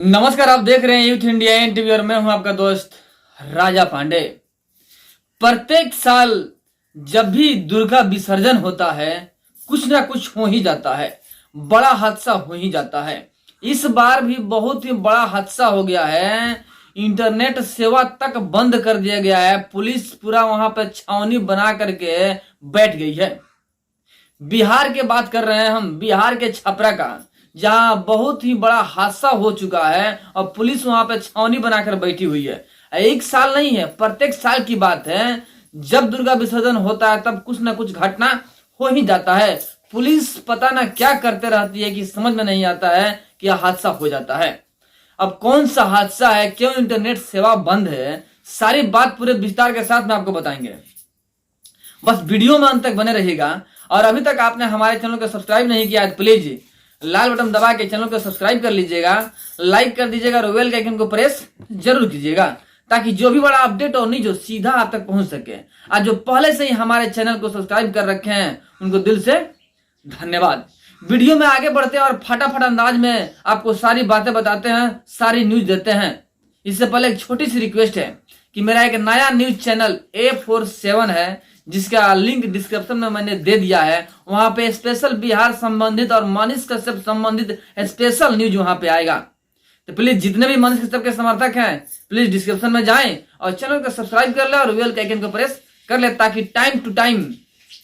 नमस्कार, आप देख रहे हैं यूथ इंडिया एनटीवी और मैं हूं आपका दोस्त राजा पांडे। प्रत्येक साल जब भी दुर्गा विसर्जन होता है कुछ ना कुछ हो ही जाता है, बड़ा हादसा हो ही जाता है। इस बार भी बहुत ही बड़ा हादसा हो गया है। इंटरनेट सेवा तक बंद कर दिया गया है। पुलिस पूरा वहां पर छावनी बना करके बैठ गई है। बिहार के बात कर रहे हैं हम, बिहार के छपरा का, जहां बहुत ही बड़ा हादसा हो चुका है और पुलिस वहां पे छावनी बनाकर बैठी हुई है। एक साल नहीं है, प्रत्येक साल की बात है। जब दुर्गा विसर्जन होता है तब कुछ ना कुछ घटना हो ही जाता है। पुलिस पता ना क्या करते रहती है कि समझ में नहीं आता है कि यह हादसा हो जाता है। अब कौन सा हादसा है, क्यों इंटरनेट सेवा बंद है, सारी बात पूरे विस्तार के साथ में आपको बताएंगे। बस वीडियो में अंत तक बने रहिएगा। और अभी तक आपने हमारे चैनल को सब्सक्राइब नहीं किया है, प्लीज लाल बटन दबा के चैनल को सब्सक्राइब कर लीजिएगा, लाइक कर दीजिएगा और बेल के आइकन को प्रेस जरूर कीजिएगा, ताकि जो भी बड़ा अपडेट और न्यूज सीधा आप तक पहुंच सके। आज जो पहले से ही हमारे चैनल को सब्सक्राइब कर रखे हैं उनको दिल से धन्यवाद। वीडियो में आगे बढ़ते हैं और फटाफट अंदाज में आपको सारी बातें बताते हैं, सारी न्यूज देते हैं। इससे पहले एक छोटी सी रिक्वेस्ट है कि मेरा एक नया न्यूज चैनल A47 है, जिसका लिंक डिस्क्रिप्शन में मैंने दे दिया है। वहां पे स्पेशल बिहार संबंधित और मनीष कश्यप संबंधित स्पेशल न्यूज वहां पे आएगा। तो प्लीज जितने भी मनीष कश्यप के समर्थक हैं प्लीज डिस्क्रिप्शन में जाएं और चैनल को सब्सक्राइब कर ले और बेल के आइकन को प्रेस कर ले, ताकि टाइम टू टाइम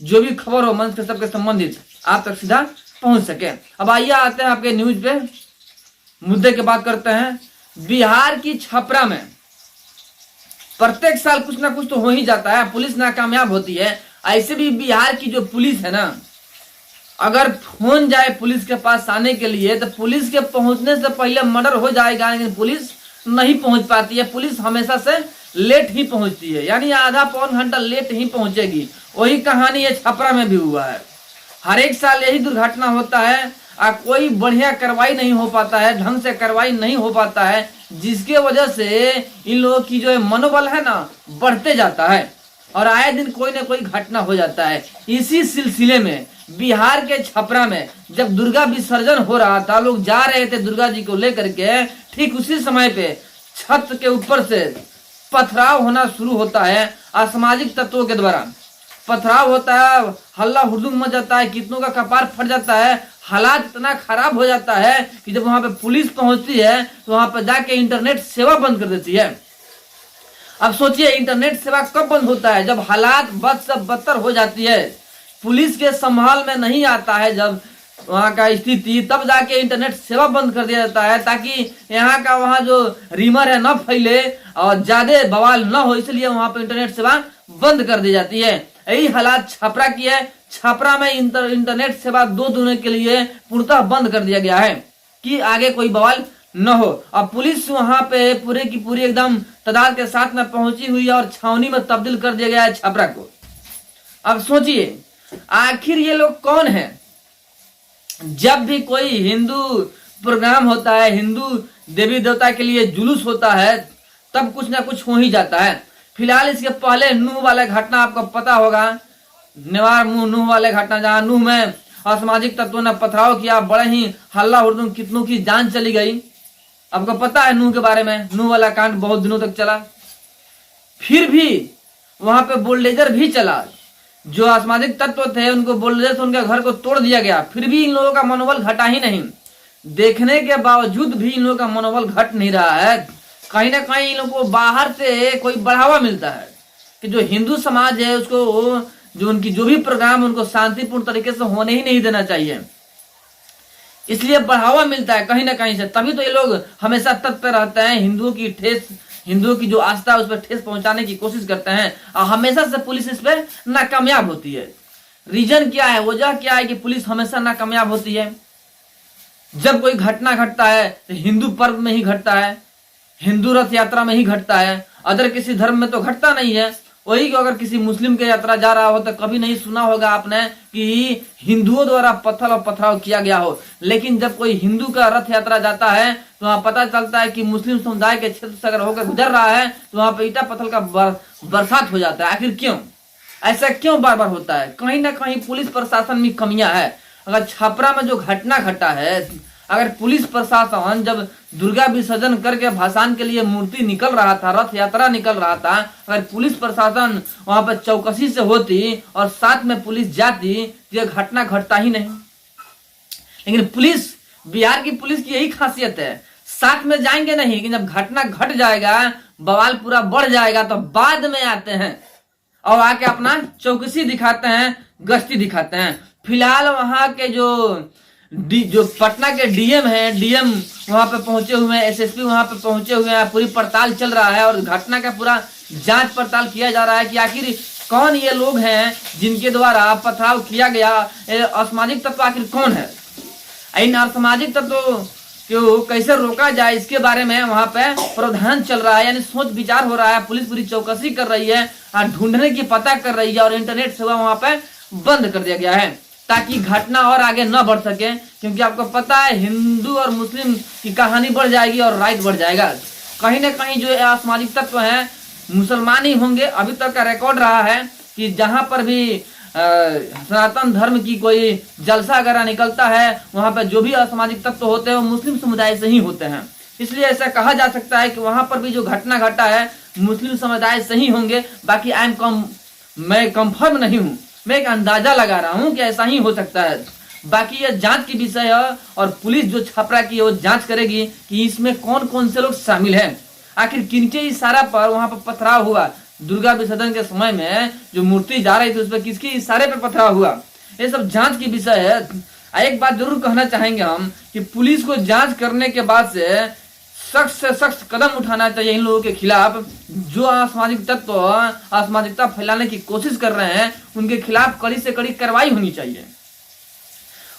जो भी खबर हो मनीष कश्यप के संबंधित आप तक सीधा पहुंच सके। अब आइए आते हैं आपके न्यूज पे, मुद्दे की बात करते हैं। बिहार की छपरा में प्रत्येक साल कुछ ना कुछ तो हो ही जाता है, पुलिस नाकामयाब होती है। ऐसे भी बिहार की जो पुलिस है ना, अगर फोन जाए पुलिस के पास आने के लिए तो पुलिस के पहुंचने से पहले मर्डर हो जाएगा, लेकिन पुलिस नहीं पहुंच पाती है। पुलिस हमेशा से लेट ही पहुंचती है, यानी आधा पौन घंटा लेट ही पहुंचेगी। वही कहानी है छपरा में भी हुआ है। हर एक साल यही दुर्घटना होता है और कोई बढ़िया कार्रवाई नहीं हो पाता है, ढंग से कार्रवाई नहीं हो पाता है, जिसके वजह से इन लोगों की जो मनोबल है ना बढ़ते जाता है और आए दिन कोई ना कोई घटना हो जाता है। इसी सिलसिले में बिहार के छपरा में जब दुर्गा विसर्जन हो रहा था, लोग जा रहे थे दुर्गा जी को लेकर के, ठीक उसी समय पे छत के ऊपर से पथराव होना शुरू होता है। असामाजिक तत्वों के द्वारा पथराव होता है, हल्ला हुड़दुंग मच जाता है, कितनों का कपार फट जाता है। हालात इतना खराब हो जाता है कि जब वहां पे पुलिस पहुंचती है तो वहां पर जाके इंटरनेट सेवा बंद कर देती है। अब सोचिए इंटरनेट सेवा कब बंद होता है, जब हालात बद से बदतर हो जाती है, पुलिस के संभाल में नहीं आता है जब वहां का स्थिति, तब जाके इंटरनेट सेवा बंद कर दिया जाता है, ताकि यहाँ का वहां जो रीमर है न फैले और ज्यादा बवाल न हो, इसलिए वहां पर इंटरनेट सेवा बंद कर दी जाती है। यही हालात छपरा की है। छपरा में इंटरनेट सेवा 2 दिनों के लिए पूर्णतः बंद कर दिया गया है कि आगे कोई बवाल न हो। अब पुलिस वहां पे पूरे की पूरी एकदम तादाद के साथ में पहुंची हुई है और छावनी में तब्दील कर दिया गया है छपरा को। अब सोचिए आखिर ये लोग कौन है। जब भी कोई हिंदू प्रोग्राम होता है, हिंदू देवी देवता के लिए जुलूस होता है, तब कुछ ना कुछ हो ही जाता है। फिलहाल इसके पहले नूह वाला घटना आपको पता होगा, नेवार नूह वाले घटना, जहां नूह में असामाजिक तत्वों ने पथराव किया, बड़े ही हल्ला हुड़दुंग, कितनों की जान चली गई। आपको पता है नूह के बारे में, नूह वाला कांड बहुत दिनों तक चला। फिर भी वहां पे बुलडोजर भी चला, जो असामाजिक तत्व थे उनको बुलडोजर से उनके घर को तोड़ दिया गया। फिर भी इन लोगों का मनोबल घटा ही नहीं। देखने के बावजूद भी इन लोगों का मनोबल घट नहीं रहा है। कहीं ना कहीं इन लोगों को बाहर से कोई बढ़ावा मिलता है कि जो हिंदू समाज है उसको, जो उनकी जो भी प्रोग्राम उनको शांतिपूर्ण तरीके से होने ही नहीं देना चाहिए, इसलिए बढ़ावा मिलता है कहीं ना कहीं से। तभी तो ये लोग हमेशा तत्पर रहते हैं, हिंदुओं की जो आस्था है उस पर ठेस पहुंचाने की कोशिश करते हैं और हमेशा से पुलिस इस पर नाकामयाब होती है। रीजन क्या है, वजह क्या है कि पुलिस हमेशा नाकामयाब होती है। जब कोई घटना घटता है तो हिंदू पर्व में ही घटता है, हिंदू रथ यात्रा में ही घटता है, अदर किसी धर्म में तो घटता नहीं है। वही अगर किसी मुस्लिम के यात्रा जा रहा हो तो कभी नहीं सुना होगा आपने कि हिंदुओं द्वारा पत्थर और पथराव किया गया हो। लेकिन जब कोई हिंदू का रथ यात्रा जाता है तो वहां पता चलता है कि मुस्लिम समुदाय के क्षेत्र से अगर होकर गुजर रहा है तो वहां पर ईटा पत्थर का बरसात हो जाता है। आखिर क्यों ऐसा क्यों बार बार होता है? कहीं ना कहीं पुलिस प्रशासन में कमियां है। अगर छपरा में जो घटना घटा है, अगर पुलिस प्रशासन जब दुर्गा विसर्जन करके भसान के लिए मूर्ति निकल रहा था, रथ यात्रा निकल रहा था, अगर पुलिस प्रशासन वहां पर चौकसी से होती और साथ में पुलिस जाती तो यह घटना घटता ही नहीं। लेकिन पुलिस, बिहार की पुलिस की यही खासियत है, साथ में जाएंगे नहीं, लेकिन जब घटना घट जाएगा, बवाल पूरा बढ़ जाएगा तो बाद में आते हैं और आके अपना चौकसी दिखाते हैं, गश्ती दिखाते हैं। फिलहाल वहां के जो पटना के डीएम हैं, डीएम वहां पे पहुंचे हुए हैं, एसएसपी वहां पे पहुंचे हुए हैं, पूरी पड़ताल चल रहा है और घटना का पूरा जांच पड़ताल किया जा रहा है कि आखिर कौन ये लोग हैं जिनके द्वारा पथराव किया गया, असामाजिक तत्व आखिर कौन है, इन असामाजिक तत्वों को कैसे रोका जाए, इसके बारे में वहां पे प्रावधान चल रहा है, यानी सोच विचार हो रहा है। पुलिस पूरी चौकसी कर रही है, ढूंढने की पता कर रही है और इंटरनेट सेवा वहां पे बंद कर दिया गया है ताकि घटना और आगे न बढ़ सके, क्योंकि आपको पता है हिंदू और मुस्लिम की कहानी बढ़ जाएगी और राइट बढ़ जाएगा। कहीं ना कहीं जो असामाजिक तत्व हैं मुसलमान ही होंगे। अभी तक का रिकॉर्ड रहा है कि जहां पर भी सनातन धर्म की कोई जलसा वगैरह निकलता है, वहां पर जो भी असामाजिक तत्व होते हैं वो मुस्लिम समुदाय से ही होते हैं। इसलिए ऐसा कहा जा सकता है कि वहां पर भी जो घटना घटा है मुस्लिम समुदाय से ही होंगे। बाकी मैं कंफर्म नहीं हूं, मैं एक अंदाजा लगा रहा हूं कि ऐसा ही हो सकता है। बाकी यह जांच की विषय है और पुलिस जो छपरा की वो जांच करेगी कि इसमें कौन कौन से लोग शामिल हैं, आखिर किनके इशारा पर वहां पर पथराव हुआ, दुर्गा विसर्जन के समय में जो मूर्ति जा रही थी उस पर किसके इशारे पर पथराव हुआ, ये सब जांच की विषय है। एक बात जरूर कहना चाहेंगे हम कि पुलिस को जांच करने के बाद से सख्त कदम उठाना चाहिए इन लोगों के खिलाफ जो असामाजिक तत्व असामाजिकता फैलाने की कोशिश कर रहे हैं। उनके खिलाफ कड़ी से कड़ी कार्रवाई होनी चाहिए।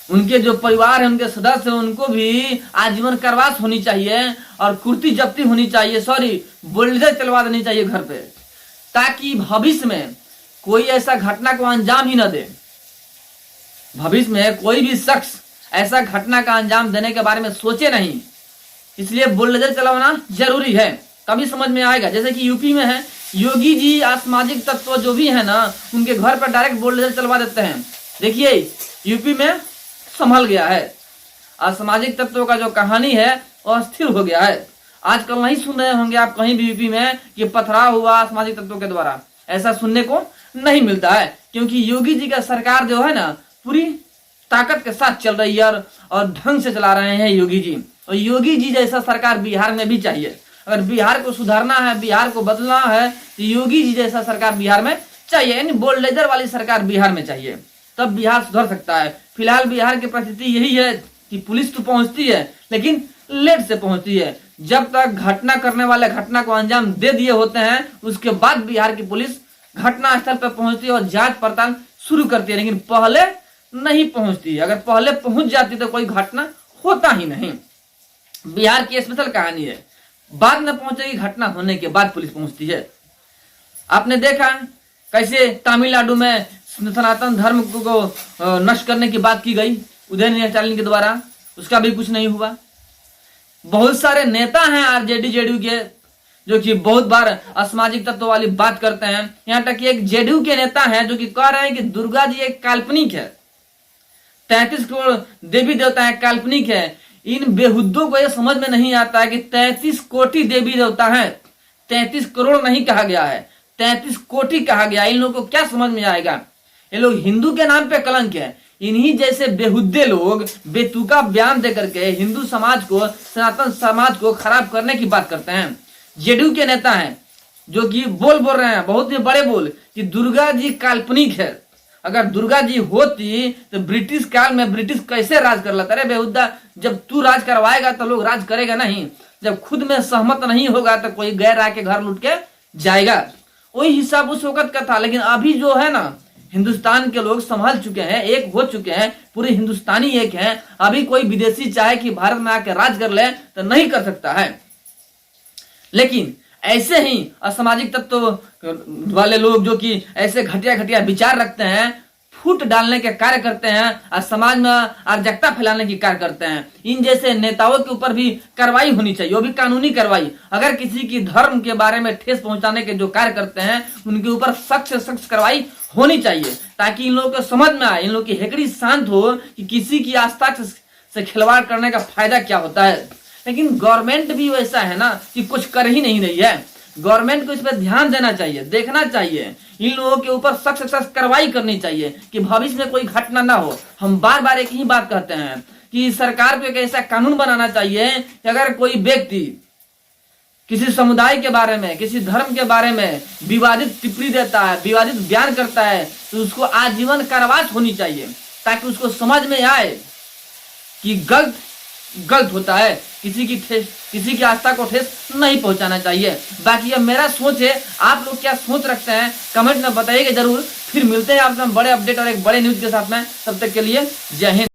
उनके जो परिवार है, उनके सदस्य हैं, उनको भी आजीवन कारावास होनी चाहिए और कुर्ती जब्ती होनी चाहिए, बुलडोजर चलवा देनी चाहिए घर पे, ताकि भविष्य में कोई ऐसा घटना को अंजाम ही न दे। भविष्य में कोई भी शख्स ऐसा घटना का अंजाम देने के बारे में सोचे नहीं, इसलिए बुलडोजर चलाना जरूरी है, तभी समझ में आएगा। जैसे कि यूपी में है, योगी जी असामाजिक तत्व जो भी है ना, उनके घर पर डायरेक्ट बुलडोजर चलवा देते हैं। देखिए यूपी में संभल गया है, असामाजिक तत्वों का जो कहानी है वो अस्थिर हो गया है। आजकल नहीं सुन रहे होंगे आप कहीं भी यूपी में कि पथराव हुआ असामाजिक तत्वों के द्वारा, ऐसा सुनने को नहीं मिलता है, क्योंकि योगी जी का सरकार जो है ना पूरी ताकत के साथ चल रही है और ढंग से चला रहे हैं योगी जी। और योगी जी जैसा सरकार बिहार में भी चाहिए। अगर बिहार को सुधारना है, बिहार को बदलना है, तो योगी जी जैसा सरकार बिहार में चाहिए, यानी बुलडोजर वाली सरकार बिहार में चाहिए, तब बिहार सुधर सकता है। फिलहाल बिहार की परिस्थिति यही है कि पुलिस तो पहुंचती है लेकिन लेट से पहुंचती है। जब तक घटना करने वाले घटना को अंजाम दे दिए होते हैं, उसके बाद बिहार की पुलिस घटना स्थल पर पहुंचती है और जांच पड़ताल शुरू करती है, लेकिन पहले नहीं पहुंचती। अगर पहले पहुंच जाती तो कोई घटना होता ही नहीं। बिहार की स्पेशल कहानी है, बाद में पहुंचेगी, घटना होने के बाद पुलिस पहुंचती है। आपने देखा कैसे तमिलनाडु में सनातन धर्म को नष्ट करने की बात की गई उदयनिधि स्टालिन के द्वारा, उसका भी कुछ नहीं हुआ। बहुत सारे नेता हैं आरजेडी जेडीयू के जो कि बहुत बार असामाजिक तत्व वाली बात करते हैं। यहाँ तक कि एक जेडीयू के नेता हैं जो कि कह रहे हैं कि दुर्गा जी एक काल्पनिक है, 33 करोड़ देवी देवता है, काल्पनिक है। इन बेहुद्दों को यह समझ में नहीं आता है कि 33 कोटि देवी देवता है, 33 करोड़ नहीं कहा गया है, 33 कोटि कहा गया। इन लोगों को क्या समझ में आएगा? ये लोग हिंदू के नाम पे कलंक है। इन्हीं जैसे बेहुद्दे लोग बेतुका बयान दे करके हिंदू समाज को, सनातन समाज को खराब करने की बात करते हैं। जेडीयू के नेता हैं जो कि बोल रहे हैं बहुत ही बड़े बोल कि दुर्गा जी काल्पनिक है। अगर दुर्गा जी होती तो ब्रिटिश काल में ब्रिटिश कैसे राज कर लेता? अरे बेहुद्दा, जब तू राज करवाएगा तो लोग राज करेगा नहीं, जब खुद में सहमत नहीं होगा तो कोई गैर आके घर लूट के जाएगा। वही हिसाब उस वक्त का था। लेकिन अभी जो है ना, हिंदुस्तान के लोग संभल चुके हैं, एक हो चुके हैं, पूरे हिंदुस्तानी एक हैं। अभी कोई विदेशी चाहे कि भारत में आके राज कर ले तो नहीं कर सकता है। लेकिन ऐसे ही असामाजिक तत्व वाले लोग जो कि ऐसे घटिया घटिया विचार रखते हैं, फूट डालने के कार्य करते हैं और समाज में अराजकता फैलाने की कार्य करते हैं, इन जैसे नेताओं के ऊपर भी कार्रवाई होनी चाहिए, वो भी कानूनी कार्रवाई। अगर किसी की धर्म के बारे में ठेस पहुंचाने के जो कार्य करते हैं उनके ऊपर सख्त से सख्त कार्रवाई होनी चाहिए, ताकि इन लोगों को समझ में आए, इन लोगों की हेकड़ी शांत हो कि किसी की आस्था से खिलवाड़ करने का फायदा क्या होता है। लेकिन गवर्नमेंट भी वैसा है ना कि कुछ कर ही नहीं रही है। गवर्नमेंट को इस पर ध्यान देना चाहिए, देखना चाहिए, इन लोगों के ऊपर सख्त कार्रवाई करनी चाहिए कि भविष्य में कोई घटना ना हो। हम बार बार एक ही बात कहते हैं कि सरकार को एक ऐसा कानून बनाना चाहिए कि अगर कोई व्यक्ति किसी समुदाय के बारे में, किसी धर्म के बारे में विवादित टिप्पणी देता है, विवादित बयान करता है, तो उसको आजीवन कारावास होनी चाहिए, ताकि उसको समझ में आए कि गलत होता है। किसी की आस्था को ठेस नहीं पहुंचाना चाहिए। बाकी ये मेरा सोच है, आप लोग क्या सोच रखते हैं कमेंट में बताइएगा जरूर। फिर मिलते हैं आपसे बड़े अपडेट और एक बड़े न्यूज के साथ में। तब तक के लिए जय हिंद।